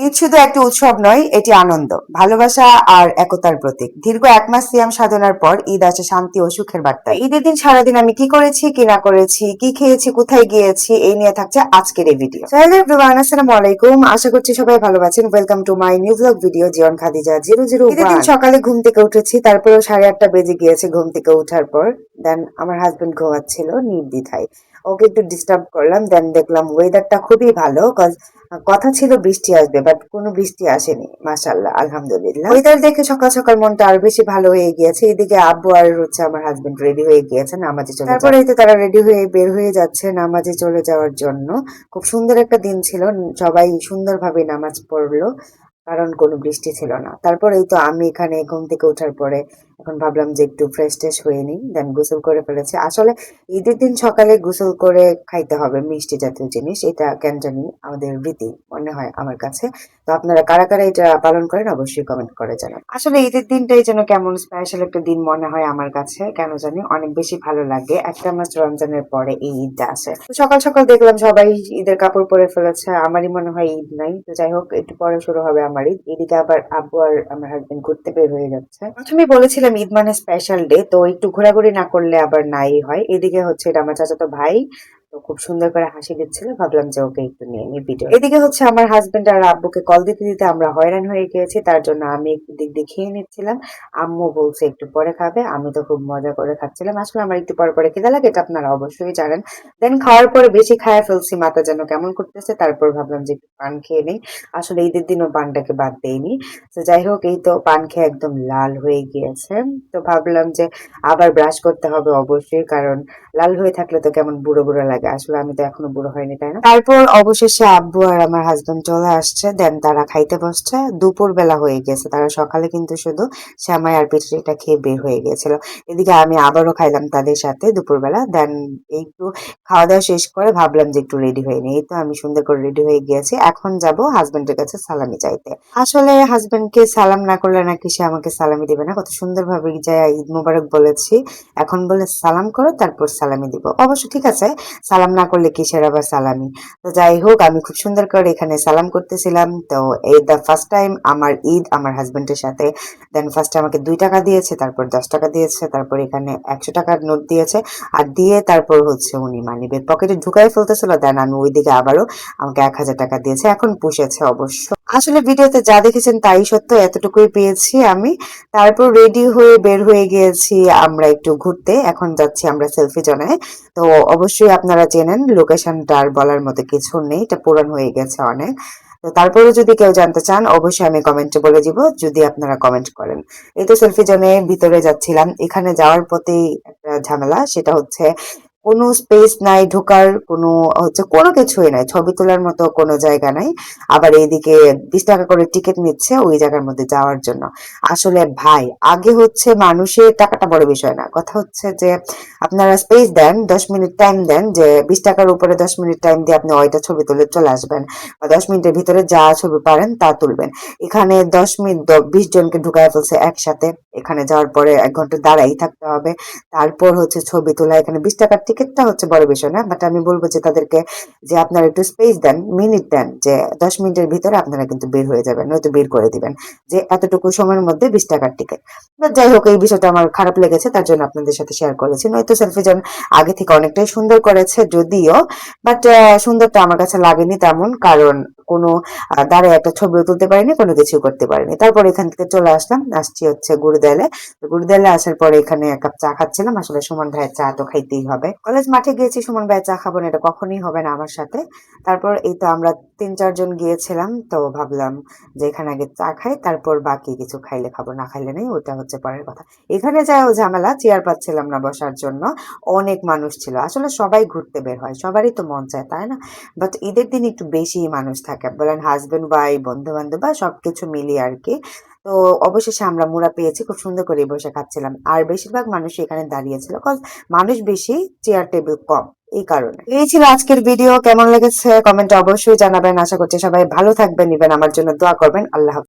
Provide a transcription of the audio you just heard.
ঈদ শুধু একটি উৎসব নয়, এটি আনন্দ, ভালোবাসা আর একতার প্রতীক। দীর্ঘ 1 মাস সিয়াম সাধনার পর ঈদ আসে শান্তি ও সুখের বার্তা। ঈদের দিন সারাদিন আমি কি করেছি, কি না করেছি, কি খেয়েছি, কোথায় গিয়েছি, এই নিয়ে থাকছে আজকের এই ভিডিও। হ্যালো এভরিওয়ান, আসসালামু আলাইকুম। আশা করছি সবাই ভালো আছেন। Welcome to my new blog video Jion Khadija 001। ঈদের দিন সকালে ঘুম থেকে উঠেছি, তারপরেও 8:30 বেজে গিয়েছে ঘুম থেকে ওঠার পর। দেন আমার হাজবেন্ড ঘুমাচ্ছিল নির্দ্বিধায়, ওকে একটু ডিস্টার্ব করলাম। দেন দেখলাম ওয়েদারটা খুবই ভালো, কথা ছিল বৃষ্টি আসবে, বাট কোনো বৃষ্টি আসেনি। মাশাআল্লাহ, আলহামদুলিল্লাহ। ওয়েদার দেখে সকাল সকাল মনটা আরো বেশি ভালো হয়ে গিয়েছে। এদিকে আব্বু আর আমার হাজবেন্ড রেডি হয়ে গিয়েছে নামাজে চলে যাওয়ার। তারপরে তো তারা রেডি হয়ে বের হয়ে যাচ্ছে নামাজে চলে যাওয়ার জন্য। খুব সুন্দর একটা দিন ছিল, সবাই সুন্দরভাবে নামাজ পড়লো, কারণ কোনো বৃষ্টি ছিল না। তারপর এই তো আমি এখানে ঘুম থেকে ওঠার পরে এখন ভাবলাম যে একটু ফ্রেশ ট্রেশ হয়ে নিই। দেন গোসল করে ফেলেছে। আসলে ঈদের দিন সকালে গোসল করে খাইতে হবে মিষ্টি জাতীয় জিনিস, এটা কেন জানি আমাদের রীতি মনে হয় আমার কাছে। তো আপনারা কারা কারা এটা পালন করেন অবশ্যই কমেন্ট করে জানান। আসলে ঈদের দিনটাই যেন কেমন স্পেশাল একটা দিন মনে হয় আমার কাছে, কেন জানি অনেক বেশি ভালো লাগে। 1 মাস রমজানের পরে এই ঈদটা আসে। তো সকাল সকাল দেখলাম সবাই ঈদের কাপড় পরে ফেলেছে, আমারই মনে হয় ঈদ নাই। তো যাই হোক, একটু পরে শুরু হবে আমার ঈদ। এদিকে আবার আব্বু আর আমার হাজবেন্ড ঘুরতে বের হয়ে যাচ্ছে। প্রথমে বলেছিলাম ঈদ মানে স্পেশাল ডে, তো একটু ঘোরাঘুরি না করলে আবার নাই হয়। এদিকে হচ্ছে এটা আমার চাচাতো ভাই, তো খুব সুন্দর করে হাসি দিচ্ছিল, ভাবলাম যে ওকে একটু নিয়ে নিই ভিডিও। এদিকে হচ্ছে আমার হাজবেন্ড আর আব্বুকে কল দিতে দিতে আমরা হয়রান হয়ে গিয়েছি, তার জন্য আমি একটু দিক দিয়ে খেয়ে নিচ্ছিলাম। আম্মু বলছে একটু পরে খাবে, আমি তো খুব মজা করে খাচ্ছিলাম। আসলে আমার একটু পরে পরে খিদে লাগে, এটা আপনারা অবশ্যই জানেন। দেন খাওয়ার পরে বেশি খায়া ফেলছি, মাথা যেন কেমন করতেছে। তারপর ভাবলাম যে একটু পান খেয়ে নেই। আসলে ঈদের দিনও পানটাকে বাদ দেইনি। তো যাই হোক, এই তো পান খেয়ে একদম লাল হয়ে গিয়েছে। তো ভাবলাম যে আবার ব্রাশ করতে হবে অবশ্যই, কারণ লাল হয়ে থাকলে তো কেমন বুড়ো বুড়ো লাগে। আসলে আমি তো এখনো বুড়ো হয়নি, তাই না? তারপর অবশেষে আব্বু আর আমার হাজবেন্ড চলে আসছে। দেন তারা খাইতে বসছে। দুপুর বেলা হয়ে গেছে, তারা সকালে কিন্তু শুধু সেমাই আর পিঠা খেয়ে বের হয়ে গিয়েছিল। এদিকে আমি আবারও খাইলাম তাদের সাথে দুপুরবেলা। দেন একটু খাওয়া দাওয়া শেষ করে ভাবলাম যে একটু রেডি হয়ে নিই। এই তো আমি সুন্দর করে রেডি হয়ে গিয়েছি, এখন যাব হাজবেন্ডের কাছে সালামি চাইতে। আসলে হাজবেন্ডকে সালাম না করলে নাকি সে আমাকে সালামি দিবে না। কত সুন্দর ভাবে যে ঈদ মোবারক বলেছি, এখন বলে সালাম করো, তারপর সালামি দিব। অবশ্য ঠিক আছে, সালাম না করলে কিসের আবার সালামি। তো যাই হোক, আমি খুব সুন্দর করে এখানে সালাম করতেছিলাম। তো এই দ্য ফার্স্ট টাইম আমার ঈদ আমার হাজবেন্ডের সাথে। দেন ফার্স্টে আমাকে 2 টাকা দিয়েছে, তারপর 10 টাকা দিয়েছে, তারপর এখানে 100 টাকার নোট দিয়েছে। আর দিয়ে তারপর হচ্ছে উনি মানিব্যাগ পকেটে ঢুকাই ফেলতেছিল। দেন আমি ওইদিকে আবারও আমাকে 1000 টাকা দিয়েছে, এখন পুষেছে অবশ্য। আসলে ভিডিওতে যা দেখেছেন তাই সত্য, এতটুকুই পেয়েছি আমি। তারপর রেডি হয়ে বের হয়ে গিয়েছি আমরা একটু ঘুরতে। এখন যাচ্ছি আমরা সেলফি জোনে। তো অবশ্যই আপনারা জেনেন লোকেশনটা আর বলার মতো কিছু নেই, এটা পুরান হয়ে গেছে অনেক। তো তারপরে যদি কেউ জানতে চান অবশ্যই আমি কমেন্টে বলে দিব, যদি আপনারা কমেন্ট করেন। এই তো সেলফি জোনে ভিতরে যাচ্ছিলাম। এখানে যাওয়ার পথেই একটা ঝামেলা, সেটা হচ্ছে কোনো স্পেস নাই ঢোকার, কোনো হচ্ছে কোনো কিছুই নাই, ছবি তোলার মতো কোনো জায়গা নাই। আবার এইদিকে 20 টাকা করে টিকিট নিচ্ছে ওই জায়গার মধ্যে যাওয়ার জন্য। আসলে ভাই, আগে হচ্ছে মানুষের টাকাটা বড় বিষয় না, কথা হচ্ছে যে আপনারা স্পেস দেন, 10 মিনিট টাইম দেন, যে 20 টাকার উপরে 10 মিনিট টাইম দিয়ে আপনি ওইটা ছবি তুলে চলে আসবেন, বা 10 মিনিটের ভিতরে যা ছবি পারেন তা তুলবেন। এখানে 10 মিনিট 20 জনকে ঢুকায় ফেলছে একসাথে। এখানে যাওয়ার পরে 1 ঘন্টা দাঁড়াই থাকতে হবে, তারপর হচ্ছে ছবি তোলা। এখানে 20 টাকার টিকিটটা হচ্ছে বড় বিষয় না, বাট আমি বলবো যে তাদেরকে যে আপনারা একটু স্পেস দেন, মিনিট দেন, যে 10 মিনিটের ভিতরে আপনারা কিন্তু বের হয়ে যাবেন, নয়তো বের করে দিবেন যে এতটুকু সময়ের মধ্যে 20 টাকার টিকিট। যাই হোক, এই বিষয়টা আমার খারাপ লেগেছে, তার জন্য আপনাদের সাথে শেয়ার করেছি। নয়তো সেলফি জন আগে থেকে অনেকটাই সুন্দর করেছে যদিও, বাট সুন্দরটা আমার কাছে লাগেনি তেমন, কারণ কোনো দাঁড়ায় একটা ছবিও তুলতে পারিনি, কোনো কিছু করতে পারিনি। তারপর এখান থেকে চলে আসলাম, আসছি হচ্ছে গুরুদেয়ালে। গুরুদেয়ালে আসার পরে এখানে 1 কাপ চা খাচ্ছিলাম। আসলে সুমন ভাইয়ের চা তো খাইতেই হবে, কলেজ মাঠে গিয়েছি, সুমন ভাইয়ের চা খাবো না এটা কখনই হবে না আমার সাথে। তারপর এই তো আমরা 3-4 জন গিয়েছিলাম, তো ভাবলাম যে এখানে আগে চা খাই, তারপর বাকি কিছু খাইলে খাবো, না খাইলে নেই, ওটা হচ্ছে পরের কথা। এখানে যাও ঝামেলা, চেয়ার পাচ্ছিলাম না বসার জন্য, অনেক মানুষ ছিল। আসলে সবাই ঘুরতে বের হয়, সবারই তো মন চায়, তাই না? বাট ঈদের দিন একটু বেশি মানুষ থাকে, বলেন হাজবেন্ড ওয়াইফ বন্ধু বান্ধব বা সবকিছু মিলিয়ে আর কি। তো অবশেষে আমরা মুড়া পেয়েছি, খুব সুন্দর করে বসে খাচ্ছিলাম। আর বেশিরভাগ মানুষ এখানে দাঁড়িয়েছিল, কজ মানুষ বেশি, চেয়ার টেবিল কম, এই কারণে। এই ছিল আজকের ভিডিও, কেমন লেগেছে কমেন্টে অবশ্যই জানাবেন। আশা করছি সবাই ভালো থাকবেন, নিবেন, আমার জন্য দোয়া করবেন। আল্লাহ হাফেজ।